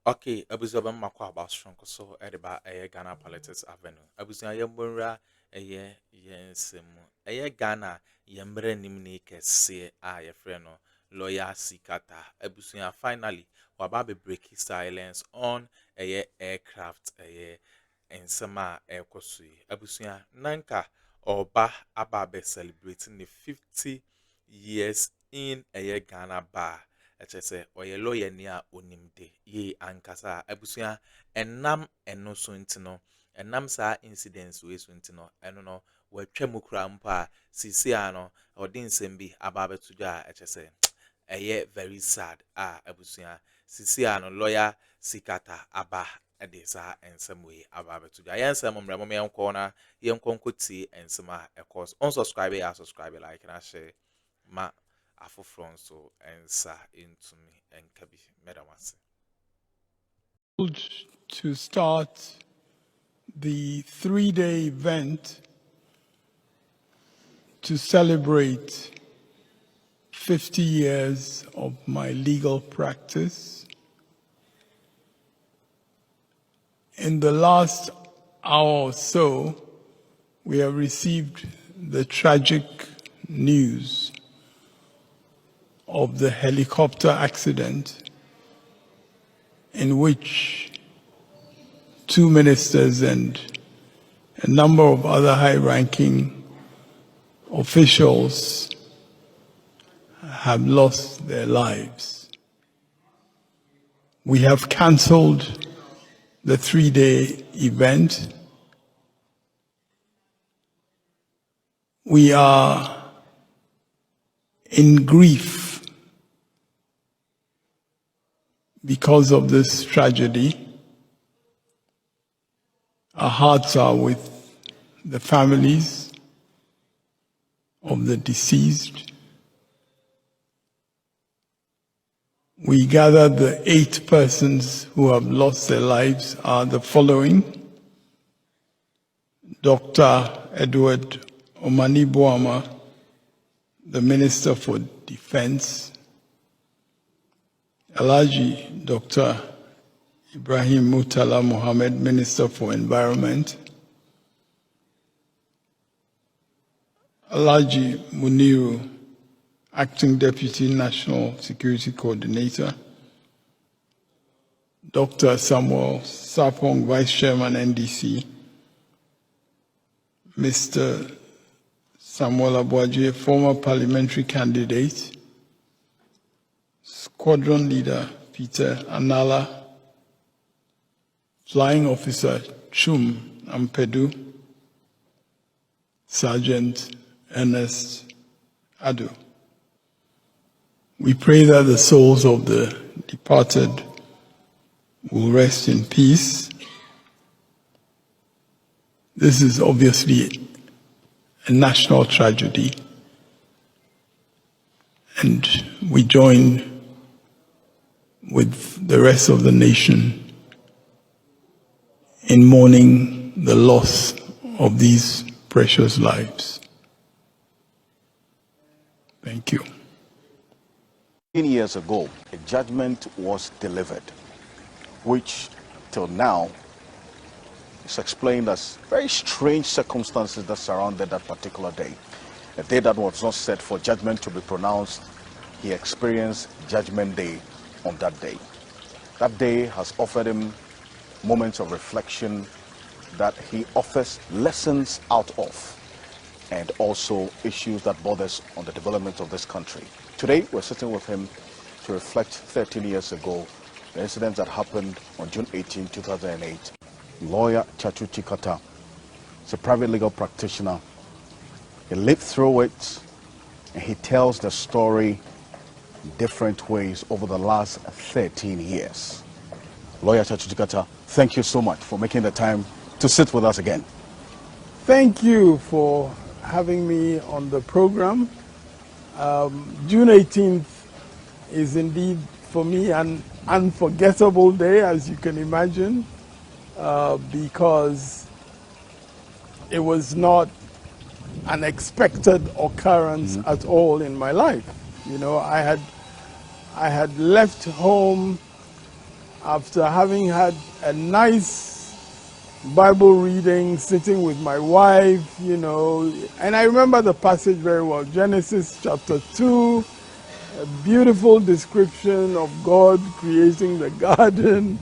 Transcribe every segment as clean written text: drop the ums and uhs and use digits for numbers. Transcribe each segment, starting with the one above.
Okay, Abuziaba Makwa about strong so ediba Ghana Politics Avenue. Abuzia Yambura yensem Ghana Yambre Nimni Kese your friend lawyer Tsikata. Abuzia finally wababe break silence on aircraft ensema airkosui. Abuzia Nanka Oba Ababe celebrating the 50 years in Ghana bar. Say oye lawyer near onimde ye ankasa abusua enam eno so ntino enam sa incidents we so ntino eno no watwa mukura mpa sisi ano odin sembi ababe tuja say eye very sad abusua sisi ano lawyer Tsikata aba edesa ensem we ababe tuja yensem mremo me enko na yenkonkoti ensema course subscribe like and share ma Afufron so and sa into me and kabi medamasi. To start the 3-day event to celebrate 50 years of my legal practice. In the last hour or so, we have received the tragic news of the helicopter accident in which 2 ministers and a number of other high-ranking officials have lost their lives. We have cancelled the 3-day event. We are in grief because of this tragedy. Our hearts are with the families of the deceased. We gather the 8 persons who have lost their lives are the following: Dr. Edward Omani Bawumia, the Minister for Defense; Alhaji Dr. Ibrahim Murtala Mohammed, Minister for Environment; Alhaji Muniru, Acting Deputy National Security Coordinator; Dr. Samuel Sapong, Vice Chairman, NDC; Mr. Samuel Abuaje, former parliamentary candidate; Squadron Leader Peter Anala; Flying Officer Chum Ampedu; Sergeant Ernest Addo. We pray that the souls of the departed will rest in peace. This is obviously a national tragedy, and we join with the rest of the nation in mourning the loss of these precious lives. Thank you. 15 years ago, a judgment was delivered, which till now is explained as very strange circumstances that surrounded that particular day. A day that was not set for judgment to be pronounced, he experienced Judgment Day on that day. That day has offered him moments of reflection that he offers lessons out of, and also issues that borders on the development of this country. Today, we're sitting with him to reflect 13 years ago, the incident that happened on June 18, 2008. Lawyer Tsikata is a private legal practitioner. He lived through it, and he tells the story in different ways over the last 13 years. Lawyer Tsikata, thank you so much for making the time to sit with us again. Thank you for having me on the program. June 18th is indeed for me an unforgettable day, as you can imagine, because it was not an expected occurrence at all in my life. You know, I had left home after having had a nice Bible reading, sitting with my wife, you know, and I remember the passage very well, Genesis chapter 2, a beautiful description of God creating the garden,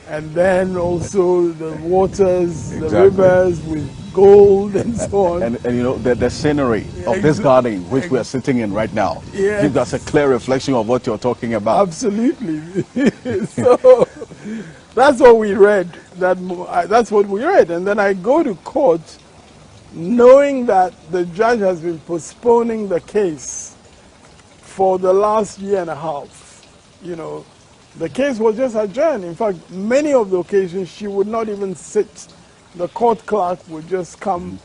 and then also the waters, the rivers with gold and so on. And you know, the scenery of this garden, which we are sitting in right now, gives us a clear reflection of what you're talking about. Absolutely. So that's what we read. That's what we read. And then I go to court knowing that the judge has been postponing the case for the last year and a half. You know, the case was just adjourned. In fact, many of the occasions she would not even sit. The court clerk would just come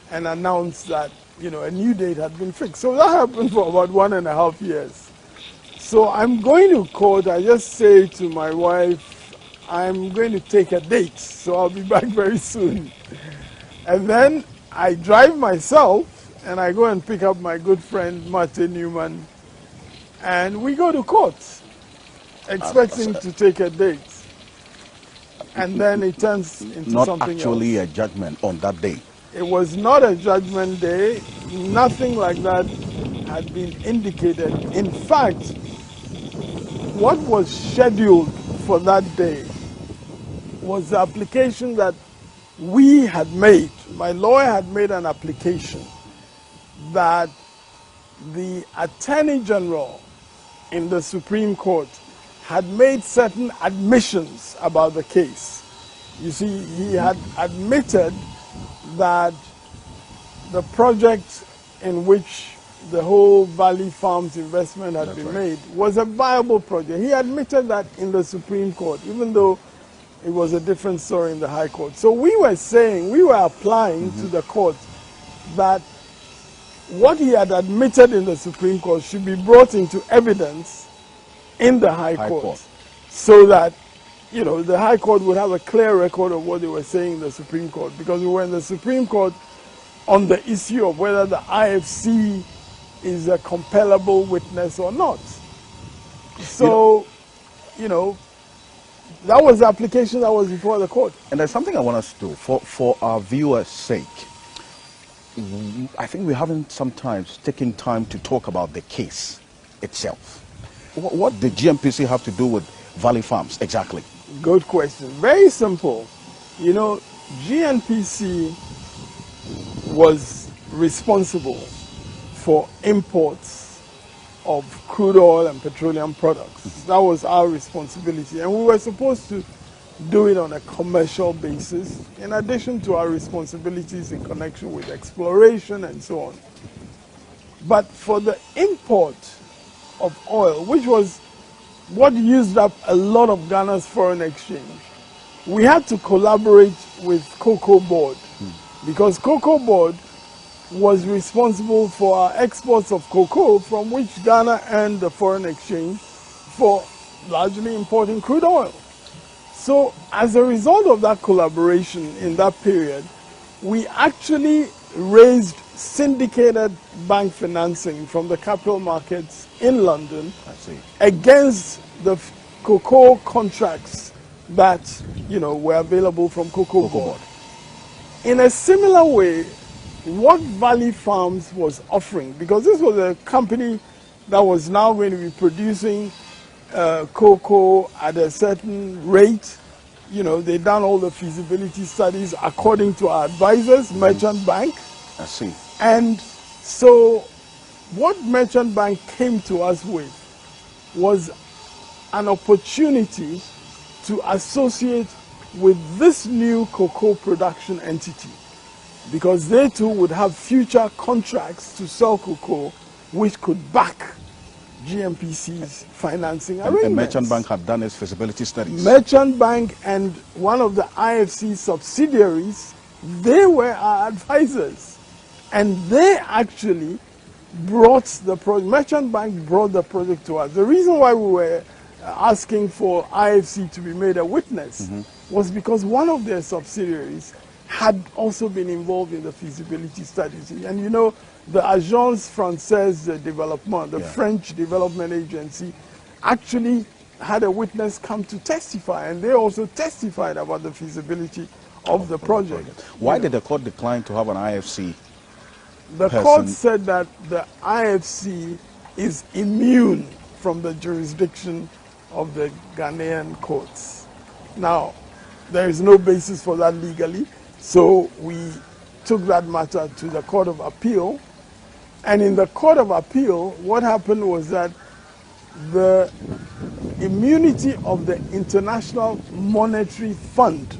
and announce that, you know, a new date had been fixed. So that happened for about 1.5 years. So I'm going to court. I just say to my wife, I'm going to take a date, so I'll be back very soon. And then I drive myself and I go and pick up my good friend Martin Newman, and we go to court, expecting to take a date. And then it turns into something else. Not actually a judgment on that day. It was not a judgment day. Nothing like that had been indicated. In fact, what was scheduled for that day was the application that we had made. My lawyer had made an application that the Attorney General in the Supreme Court had made certain admissions about the case. You see, he had admitted that the project in which the whole Valley Farms investment had been made was a viable project. He admitted that in the Supreme Court, even though it was a different story in the High Court. So we were saying, we were applying to the court that what he had admitted in the Supreme Court should be brought into evidence in the High Court, so that, you know, the High Court would have a clear record of what they were saying in the Supreme Court, because we were in the Supreme Court on the issue of whether the IFC is a compellable witness or not. So, you know, that was the application that was before the court. And there's something I want us to do for our viewers' sake. I think we haven't sometimes taken time to talk about the case itself. What did GMPC have to do with Valley Farms exactly? Good question. Very simple. You know, GNPC was responsible for imports of crude oil and petroleum products. That was our responsibility. And we were supposed to do it on a commercial basis, in addition to our responsibilities in connection with exploration and so on. But for the import of oil, which was what used up a lot of Ghana's foreign exchange, we had to collaborate with Cocoa Board, because Cocoa Board was responsible for our exports of cocoa, from which Ghana earned the foreign exchange for largely importing crude oil. So as a result of that collaboration in that period, we actually raised syndicated bank financing from the capital markets in London against the cocoa contracts that, you know, were available from Cocoa Board. In a similar way, what Valley Farms was offering, because this was a company that was now going to be producing cocoa at a certain rate. You know, they done all the feasibility studies according to our advisors, Merchant Bank. I see. And so what Merchant Bank came to us with was an opportunity to associate with this new cocoa production entity, because they too would have future contracts to sell cocoa which could back GMPC's financing arrangements. And Merchant Bank had done its feasibility studies. Merchant Bank and one of the IFC subsidiaries, they were our advisors. And they actually brought the project, Merchant Bank brought the project to us. The reason why we were asking for IFC to be made a witness was because one of their subsidiaries had also been involved in the feasibility studies. And you know, the Agence Française de Développement, the French development agency, actually had a witness come to testify, and they also testified about the feasibility of the project. Why did the court decline to have an IFC? The court said that the IFC is immune from the jurisdiction of the Ghanaian courts. Now, there is no basis for that legally, so we took that matter to the Court of Appeal. And in the Court of Appeal, what happened was that the immunity of the International Monetary Fund,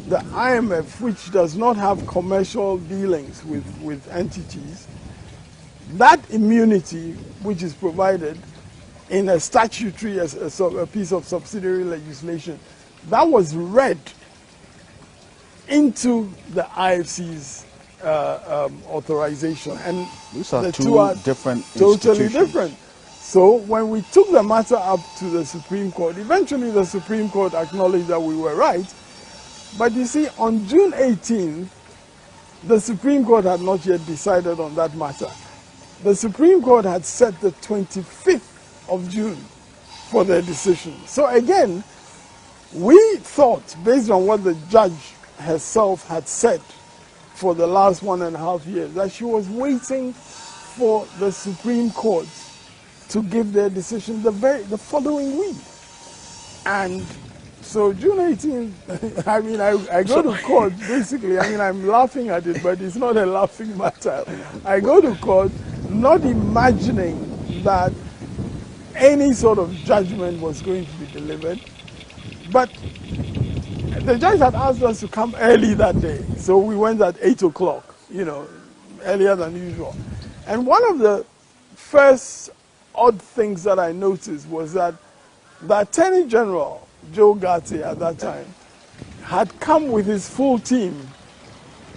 the IMF, which does not have commercial dealings with entities, that immunity, which is provided in a statutory, a piece of subsidiary legislation, that was read into the IFC's authorization. And these are the two are different totally different. So when we took the matter up to the Supreme Court, eventually the Supreme Court acknowledged that we were right. But you see, on June 18th, the Supreme Court had not yet decided on that matter. The Supreme Court had set the 25th of June for their decision. So again, we thought, based on what the judge herself had said for the last 1.5 years, that she was waiting for the Supreme Court to give their decision the following week. And so June 18th, I mean, I go to court, basically, I mean, I'm laughing at it, but it's not a laughing matter. I go to court not imagining that any sort of judgment was going to be delivered, but the judge had asked us to come early that day, so we went at 8 o'clock, you know, earlier than usual. And one of the first odd things that I noticed was that the Attorney General, Joe Gatti, at that time, had come with his full team,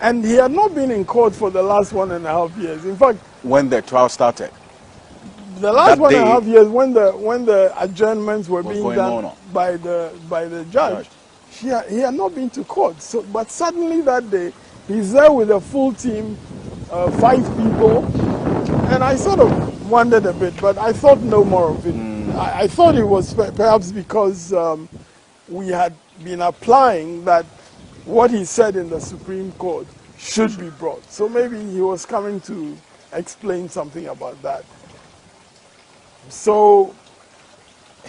and he had not been in court for the last 1.5 years. In fact, when the trial started, the last 1.5 years, when the adjournments were being done by the judge, he had not been to court. So, but suddenly that day, he's there with a full team, 5 people, and I sort of wondered a bit, but I thought no more of it. I thought it was perhaps because we had been applying that what he said in the Supreme Court should be brought. So maybe he was coming to explain something about that. So,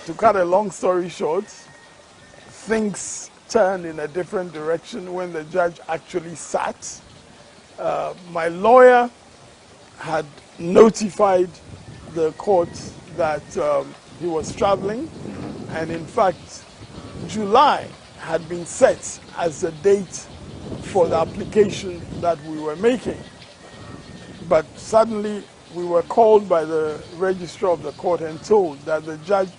to cut a long story short, things turned in a different direction when the judge actually sat. My lawyer had notified the court that he was traveling, and in fact, July had been set as the date for the application that we were making. But suddenly, we were called by the registrar of the court and told that the judge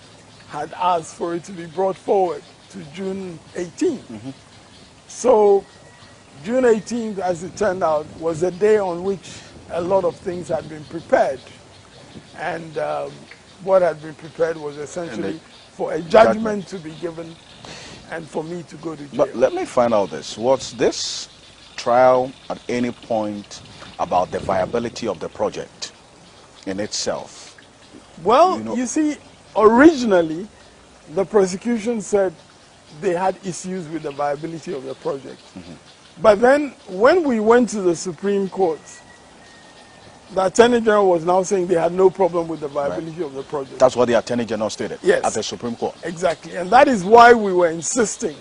had asked for it to be brought forward to June 18th. So June 18th, as it turned out, was a day on which a lot of things had been prepared. And what had been prepared was essentially for a judgment to be given and for me to go to jail. But let me find out this. Was this trial at any point about the viability of the project in itself? Well, you see, originally, the prosecution said they had issues with the viability of the project. But then, when we went to the Supreme Court, the Attorney General was now saying they had no problem with the viability of the project. That's what the Attorney General stated at the Supreme Court. Exactly. And that is why we were insisting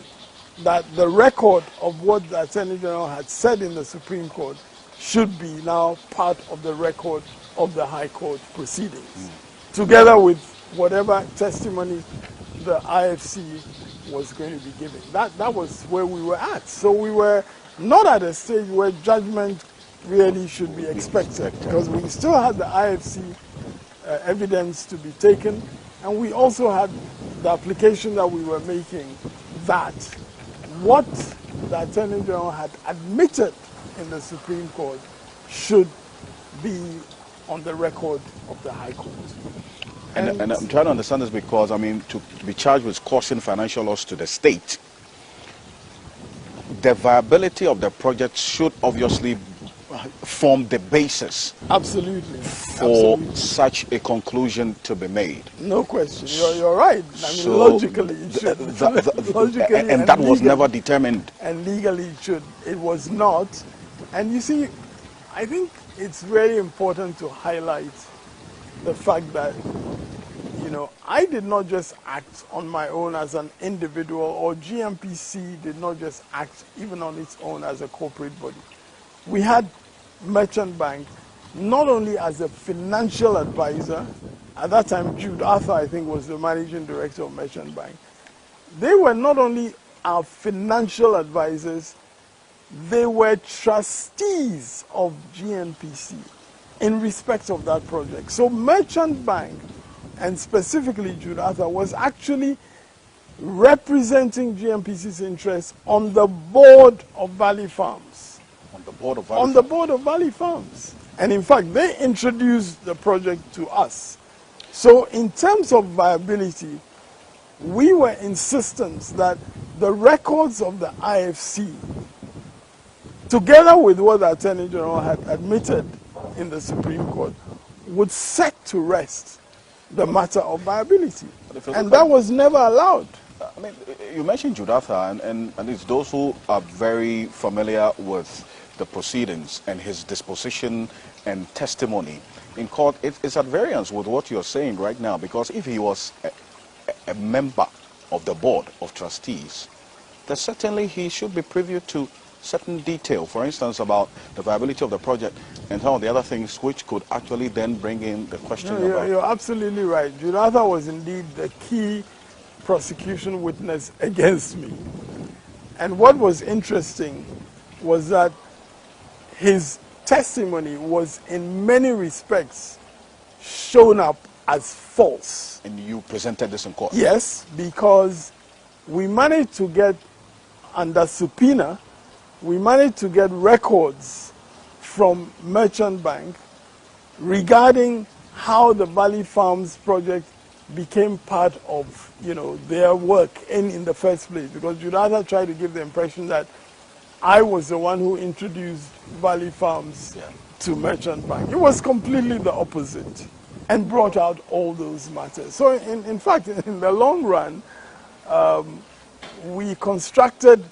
that the record of what the Attorney General had said in the Supreme Court should be now part of the record of the High Court proceedings, together with whatever testimony the IFC was going to be giving. That was where we were at. So we were not at a stage where judgment really should be expected, because we still had the IFC evidence to be taken, and we also had the application that we were making that what the Attorney General had admitted in the Supreme Court should be on the record of the High Court. And I'm trying to understand this because, I mean, to be charged with causing financial loss to the state, the viability of the project should obviously formed the basis Absolutely. for Absolutely. such a conclusion to be made. No question. You're right. I mean, So logically, it should. Logically and that was legally. never determined. And legally, it should. It was not. And you see, I think it's very important to highlight the fact that, you know, I did not just act on my own as an individual, or GMPC did not just act even on its own as a corporate body. We had Merchant Bank not only as a financial advisor, at that time Jude Arthur, I think, was the managing director of Merchant Bank. They were not only our financial advisors, they were trustees of GNPC in respect of that project. So Merchant Bank, and specifically Jude Arthur, was actually representing GNPC's interests on the board of Valley Farms. On the board of Valley On the board of Valley Farms. And in fact, they introduced the project to us. So in terms of viability, we were insistent that the records of the IFC, together with what the Attorney General had admitted in the Supreme Court, would set to rest the matter of viability. And that was never allowed. I mean, you mentioned Jude Arthur, and it's those who are very familiar with the proceedings and his disposition and testimony in court. It's at variance with what you're saying right now, because if he was a member of the board of trustees, then certainly he should be privy to certain detail, for instance, about the viability of the project and some of the other things which could actually then bring in the question about... You're absolutely right. Jude Arthur was indeed the key prosecution witness against me. And what was interesting was that his testimony was in many respects shown up as false. And you presented this in court? Yes, because we managed to get, under subpoena, we managed to get records from Merchant Bank regarding how the Valley Farms project became part of, you know, their work in the first place. Because Jude Arthur tried to give the impression that I was the one who introduced Valley Farms to Merchant Bank. It was completely the opposite, and brought out all those matters. So in fact, in the long run, we constructed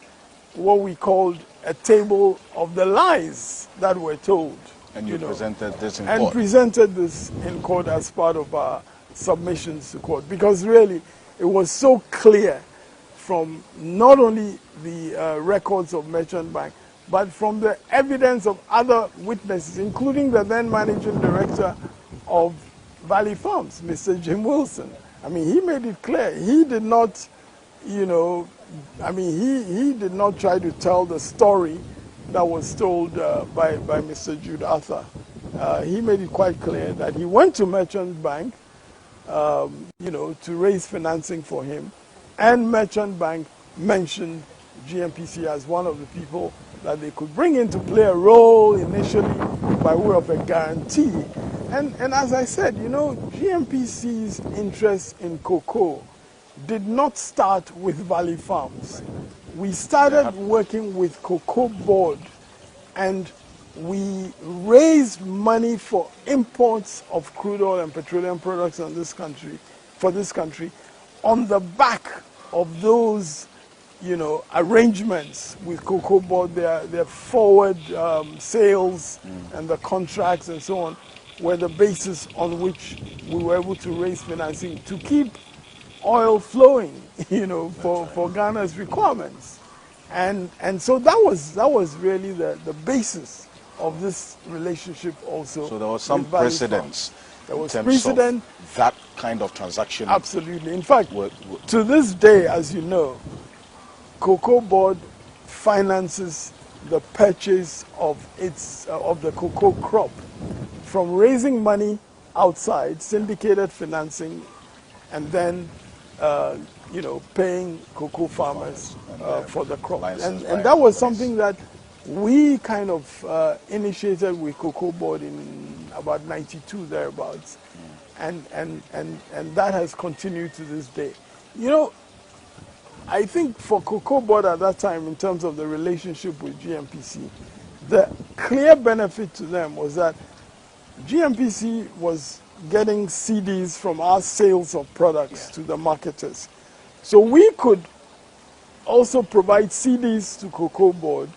what we called a table of the lies that were told. And you presented this in court? And presented this in court as part of our submissions to court. Because really, it was so clear from not only the records of Merchant Bank, but from the evidence of other witnesses, including the then managing director of Valley Farms, Mr. Jim Wilson. I mean, he made it clear. He did not, you know, I mean, he did not try to tell the story that was told by Mr. Jude Arthur. He made it quite clear that he went to Merchant Bank, you know, to raise financing for him, and Merchant Bank mentioned GMPC as one of the people that they could bring in to play a role initially by way of a guarantee. And as I said, you know, GMPC's interest in cocoa did not start with Valley Farms. We started working with Cocoa Board, and we raised money for imports of crude oil and petroleum products in this country, for this country, on the back of those, you know, arrangements with Cocoa Board, their forward sales and the contracts and so on were the basis on which we were able to raise financing to keep oil flowing, you know, for Ghana's requirements. And so that was really the basis of this relationship also. So there was some precedence. There was precedent. That kind of transaction. Absolutely. In fact, to this day, as you know, Cocoa Board finances the purchase of of the cocoa crop, from raising money outside, syndicated financing, and then you know, paying cocoa farmers for the crop. And that was something that we kind of initiated with Cocoa Board in about 92, thereabouts. And that has continued to this day. You know, I think for Cocoa Board at that time, in terms of the relationship with GMPC, the clear benefit to them was that GMPC was getting CDs from our sales of products to the marketers. So we could also provide CDs to Cocoa Board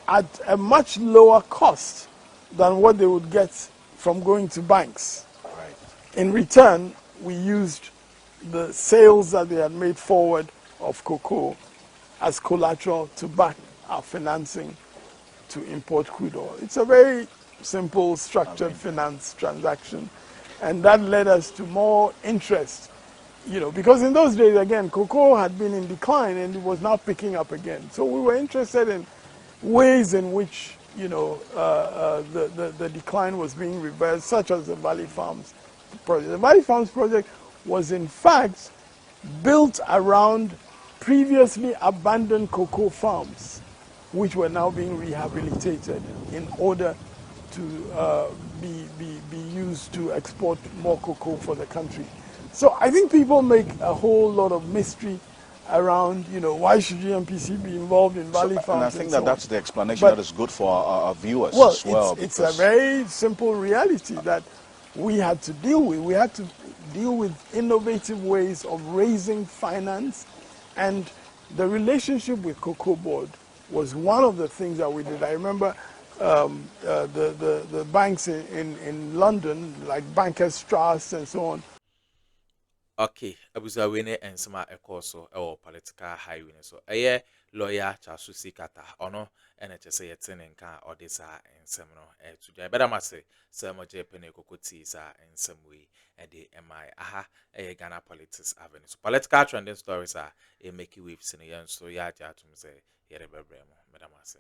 at a much lower cost than what they would get from going to banks. Right. In return, we used the sales that they had made forward of cocoa as collateral to back our financing to import crude oil. It's a very simple, structured finance transaction, and that led us to more interest, because in those days, again, cocoa had been in decline and it was now picking up again. So we were interested in ways in which, the decline was being reversed, such as the Valley Farms project. The Valley Farms project was, in fact, built around previously abandoned cocoa farms, which were now being rehabilitated in order to be used to export more cocoa for the country. So I think people make a whole lot of mystery around, why should GMPC be involved in Valley Farms? And I think that so that's the explanation But- that is good for our viewers well, as well. it's a very simple reality that we had to deal with. We had to deal with innovative ways of raising finance, and the relationship with Cocoa Board was one of the things that we did. I remember the banks in London, like Bankers Trust and so on. Okay, abuza wene ensema ekoso ewo political highway so eye lawyer Tsikata ono ene chese yetene nka odisa ensem no to better mase se mo je pene kokoti sa ensem we de mi aha Ghana politics avenue. So political trending stories are make waves in yen so ya ja tum say yere bebre mo better mase